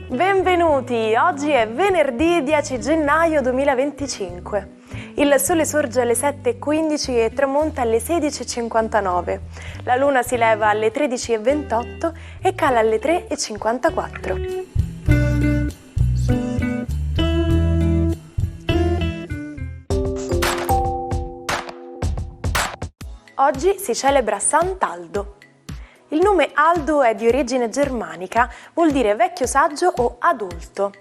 Benvenuti, oggi è venerdì 10 gennaio 2025. Il sole sorge alle 7:15 e tramonta alle 16:59. La luna si leva alle 13:28 e cala alle 3:54. Oggi si celebra Sant'Aldo. Il nome Aldo è di origine germanica, vuol dire vecchio saggio o adulto.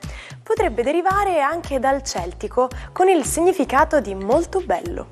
Potrebbe derivare anche dal celtico, con il significato di molto bello.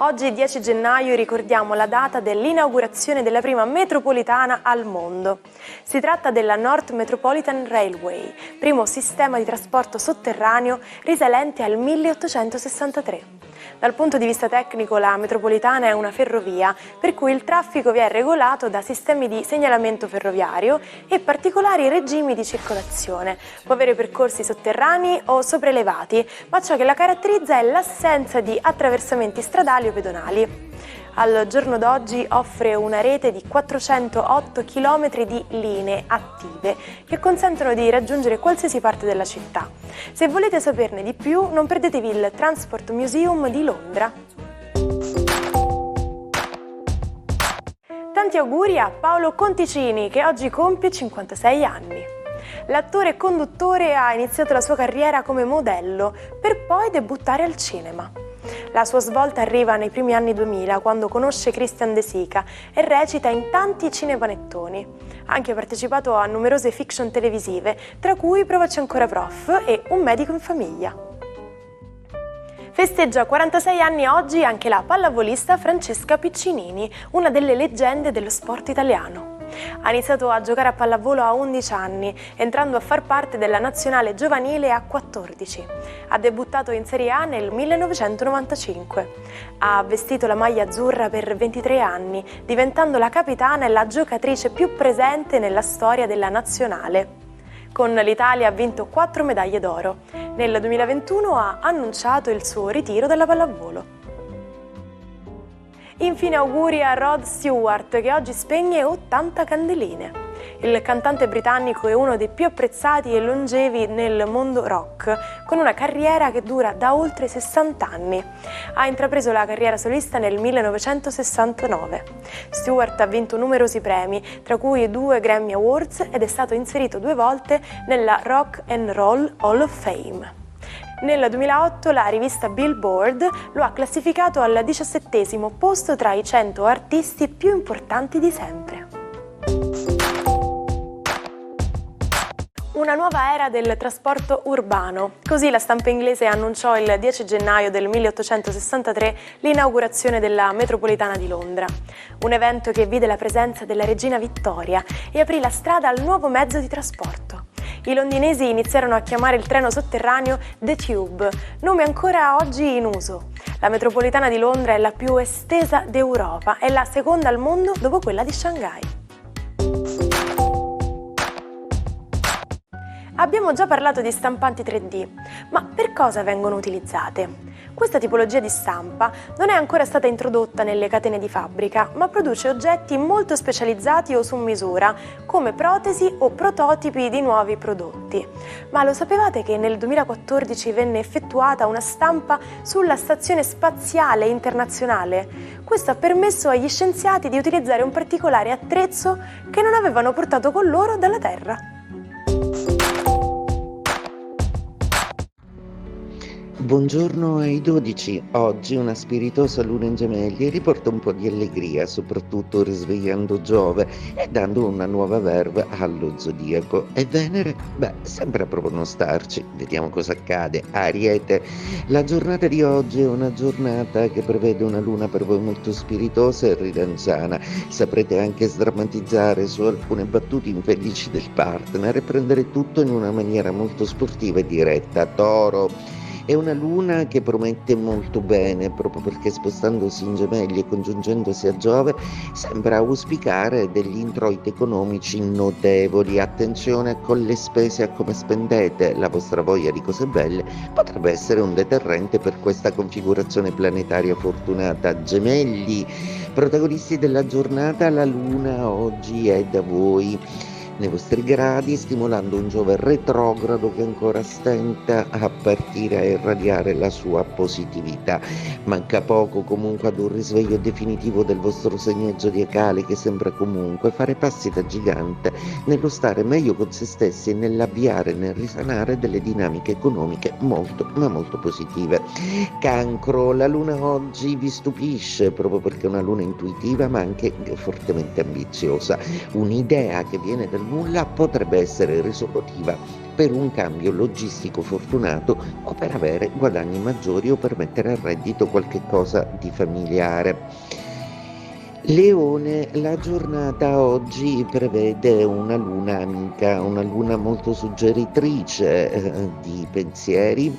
Oggi, 10 gennaio, ricordiamo la data dell'inaugurazione della prima metropolitana al mondo. Si tratta della North Metropolitan Railway, primo sistema di trasporto sotterraneo risalente al 1863. Dal punto di vista tecnico, la metropolitana è una ferrovia, per cui il traffico vi è regolato da sistemi di segnalamento ferroviario e particolari regimi di circolazione. Può avere percorsi sotterranei o sopraelevati, ma ciò che la caratterizza è l'assenza di attraversamenti stradali o pedonali. Al giorno d'oggi offre una rete di 408 km di linee attive che consentono di raggiungere qualsiasi parte della città. Se volete saperne di più, non perdetevi il Transport Museum di Londra. Tanti auguri a Paolo Conticini, che oggi compie 56 anni. L'attore e conduttore ha iniziato la sua carriera come modello, per poi debuttare al cinema. La sua svolta arriva nei primi anni 2000, quando conosce Christian De Sica e recita in tanti cinepanettoni. Ha anche partecipato a numerose fiction televisive, tra cui Provaci ancora prof e Un medico in famiglia. Festeggia 46 anni oggi anche la pallavolista Francesca Piccinini, una delle leggende dello sport italiano. Ha iniziato a giocare a pallavolo a 11 anni, entrando a far parte della nazionale giovanile a 14. Ha debuttato in Serie A nel 1995. Ha vestito la maglia azzurra per 23 anni, diventando la capitana e la giocatrice più presente nella storia della nazionale. Con l'Italia ha vinto 4 medaglie d'oro. Nel 2021 ha annunciato il suo ritiro dalla pallavolo. Infine auguri a Rod Stewart, che oggi spegne 80 candeline. Il cantante britannico è uno dei più apprezzati e longevi nel mondo rock, con una carriera che dura da oltre 60 anni. Ha intrapreso la carriera solista nel 1969. Stewart ha vinto numerosi premi, tra cui 2 Grammy Awards, ed è stato inserito 2 volte nella Rock and Roll Hall of Fame. Nel 2008 la rivista Billboard lo ha classificato al 17° posto tra i 100 artisti più importanti di sempre. Una nuova era del trasporto urbano. Così la stampa inglese annunciò il 10 gennaio del 1863 l'inaugurazione della metropolitana di Londra. Un evento che vide la presenza della regina Vittoria e aprì la strada al nuovo mezzo di trasporto. I londinesi iniziarono a chiamare il treno sotterraneo The Tube, nome ancora oggi in uso. La metropolitana di Londra è la più estesa d'Europa e la seconda al mondo dopo quella di Shanghai. Abbiamo già parlato di stampanti 3D, ma per cosa vengono utilizzate? Questa tipologia di stampa non è ancora stata introdotta nelle catene di fabbrica, ma produce oggetti molto specializzati o su misura, come protesi o prototipi di nuovi prodotti. Ma lo sapevate che nel 2014 venne effettuata una stampa sulla Stazione Spaziale Internazionale? Questo ha permesso agli scienziati di utilizzare un particolare attrezzo che non avevano portato con loro dalla Terra. Buongiorno ai 12, oggi una spiritosa luna in gemelli riporta un po' di allegria, soprattutto risvegliando Giove e dando una nuova verve allo zodiaco. E Venere? Sembra proprio non starci, vediamo cosa accade. Ariete, la giornata di oggi è una giornata che prevede una luna per voi molto spiritosa e ridanciana. Saprete anche sdrammatizzare su alcune battute infelici del partner e prendere tutto in una maniera molto sportiva e diretta. Toro, È una luna che promette molto bene, proprio perché spostandosi in Gemelli e congiungendosi a Giove sembra auspicare degli introiti economici notevoli. Attenzione con le spese, a come spendete. La vostra voglia di cose belle potrebbe essere un deterrente per questa configurazione planetaria fortunata. Gemelli, protagonisti della giornata, la luna oggi è da voi nei vostri gradi, stimolando un Giove retrogrado che ancora stenta a partire a irradiare la sua positività. Manca poco comunque ad un risveglio definitivo del vostro segno zodiacale, che sembra comunque fare passi da gigante nello stare meglio con se stessi e nell'avviare, nel risanare delle dinamiche economiche molto ma molto positive. Cancro, la luna oggi vi stupisce proprio perché è una luna intuitiva ma anche fortemente ambiziosa. Un'idea che viene dal nulla potrebbe essere risolutiva per un cambio logistico fortunato o per avere guadagni maggiori o per mettere a reddito qualche cosa di familiare. Leone, la giornata oggi prevede una luna amica, una luna molto suggeritrice di pensieri,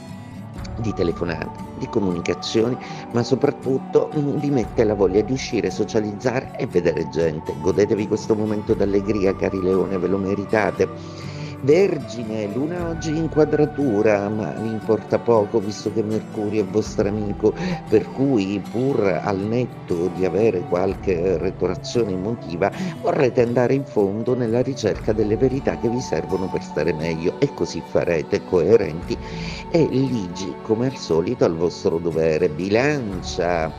di telefonate, di comunicazioni, ma soprattutto vi mette la voglia di uscire, socializzare e vedere gente. Godetevi questo momento d'allegria, cari Leone, ve lo meritate. Vergine, luna oggi in quadratura, ma vi importa poco visto che Mercurio è vostro amico, per cui pur al netto di avere qualche retroazione emotiva vorrete andare in fondo nella ricerca delle verità che vi servono per stare meglio, e così farete, coerenti e ligi come al solito al vostro dovere. Bilancia,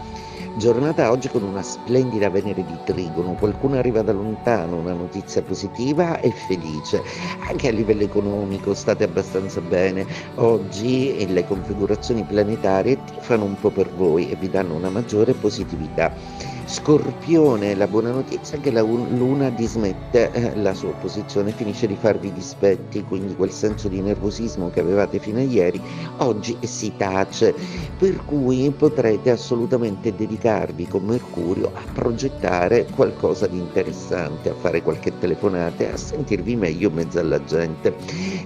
giornata oggi con una splendida Venere di Trigono, qualcuno arriva da lontano, una notizia positiva e felice. Anche a livello economico state abbastanza bene oggi e le configurazioni planetarie tifano un po' per voi e vi danno una maggiore positività. Scorpione, la buona notizia è che la luna dismette la sua opposizione, finisce di farvi dispetti, quindi quel senso di nervosismo che avevate fino a ieri oggi si tace, per cui potrete assolutamente dedicarvi con Mercurio a progettare qualcosa di interessante, a fare qualche telefonata, a sentirvi meglio in mezzo alla gente.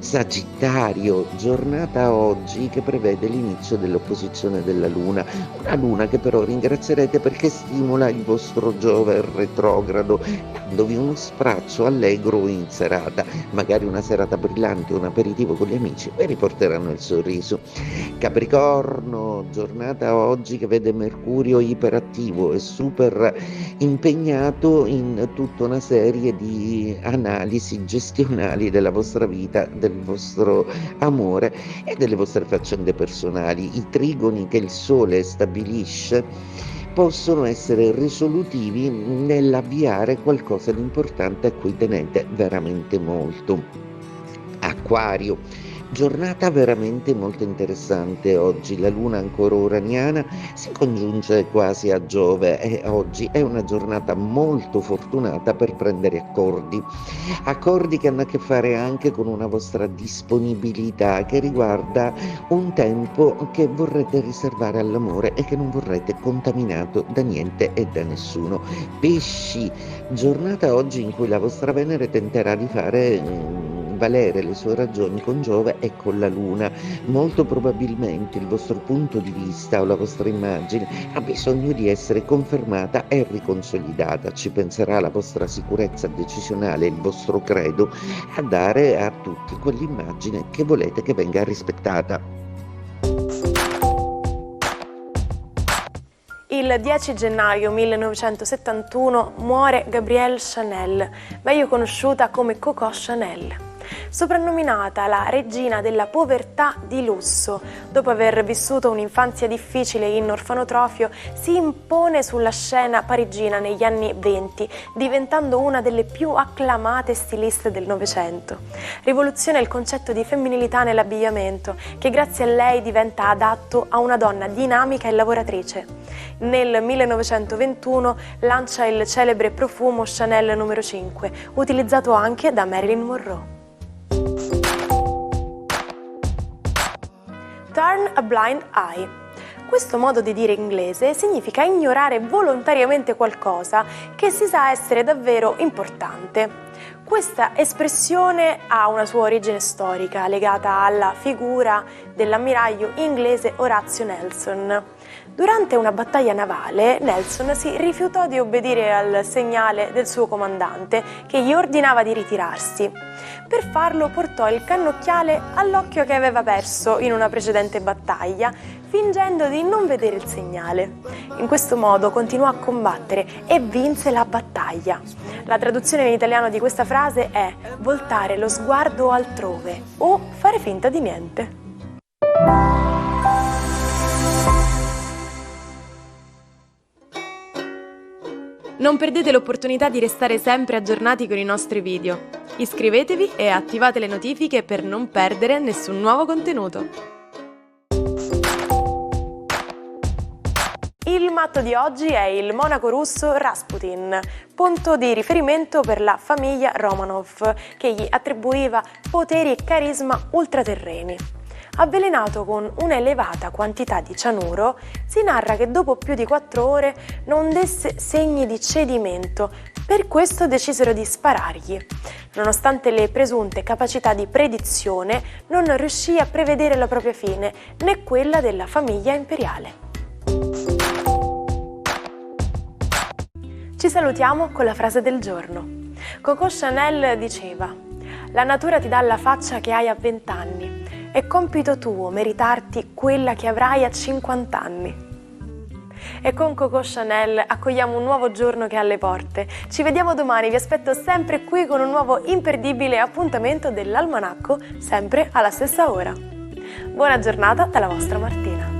Sagittario, giornata oggi che prevede l'inizio dell'opposizione della luna, una luna che però ringrazierete perché stimola il vostro Giove retrogrado, dandovi uno sprazzo allegro in serata, magari una serata brillante, un aperitivo con gli amici e riporteranno il sorriso. Capricorno, giornata oggi che vede Mercurio iperattivo e super impegnato in tutta una serie di analisi gestionali della vostra vita, del vostro amore e delle vostre faccende personali. I trigoni che il Sole stabilisce possono essere risolutivi nell'avviare qualcosa di importante a cui tenete veramente molto. Acquario, giornata veramente molto interessante oggi, la luna ancora uraniana si congiunge quasi a Giove e oggi è una giornata molto fortunata per prendere accordi che hanno a che fare anche con una vostra disponibilità che riguarda un tempo che vorrete riservare all'amore e che non vorrete contaminato da niente e da nessuno. Pesci, giornata oggi in cui la vostra Venere tenterà di fare valere le sue ragioni con Giove e con la Luna. Molto probabilmente il vostro punto di vista o la vostra immagine ha bisogno di essere confermata e riconsolidata. Ci penserà la vostra sicurezza decisionale, il vostro credo a dare a tutti quell'immagine che volete che venga rispettata. Il 10 gennaio 1971 muore Gabrielle Chanel, meglio conosciuta come Coco Chanel. Soprannominata la regina della povertà di lusso, dopo aver vissuto un'infanzia difficile in orfanotrofio, si impone sulla scena parigina negli anni '20, diventando una delle più acclamate stiliste del Novecento. Rivoluziona il concetto di femminilità nell'abbigliamento, che grazie a lei diventa adatto a una donna dinamica e lavoratrice. Nel 1921 lancia il celebre profumo Chanel numero 5, utilizzato anche da Marilyn Monroe. Turn a blind eye. Questo modo di dire inglese significa ignorare volontariamente qualcosa che si sa essere davvero importante. Questa espressione ha una sua origine storica legata alla figura dell'ammiraglio inglese Orazio Nelson. Durante una battaglia navale, Nelson si rifiutò di obbedire al segnale del suo comandante, che gli ordinava di ritirarsi. Per farlo portò il cannocchiale all'occhio che aveva perso in una precedente battaglia, fingendo di non vedere il segnale. In questo modo continuò a combattere e vinse la battaglia. La traduzione in italiano di questa frase è voltare lo sguardo altrove o fare finta di niente. Non perdete l'opportunità di restare sempre aggiornati con i nostri video. Iscrivetevi e attivate le notifiche per non perdere nessun nuovo contenuto. Il matto di oggi è il monaco russo Rasputin, punto di riferimento per la famiglia Romanov, che gli attribuiva poteri e carisma ultraterreni. Avvelenato con una elevata quantità di cianuro, si narra che dopo più di 4 ore non desse segni di cedimento, per questo decisero di sparargli. Nonostante le presunte capacità di predizione, non riuscì a prevedere la propria fine, né quella della famiglia imperiale. Ci salutiamo con la frase del giorno. Coco Chanel diceva: «La natura ti dà la faccia che hai a 20 anni. È compito tuo meritarti quella che avrai a 50 anni». E con Coco Chanel accogliamo un nuovo giorno che è alle porte. Ci vediamo domani, vi aspetto sempre qui con un nuovo imperdibile appuntamento dell'Almanacco, sempre alla stessa ora. Buona giornata dalla vostra Martina.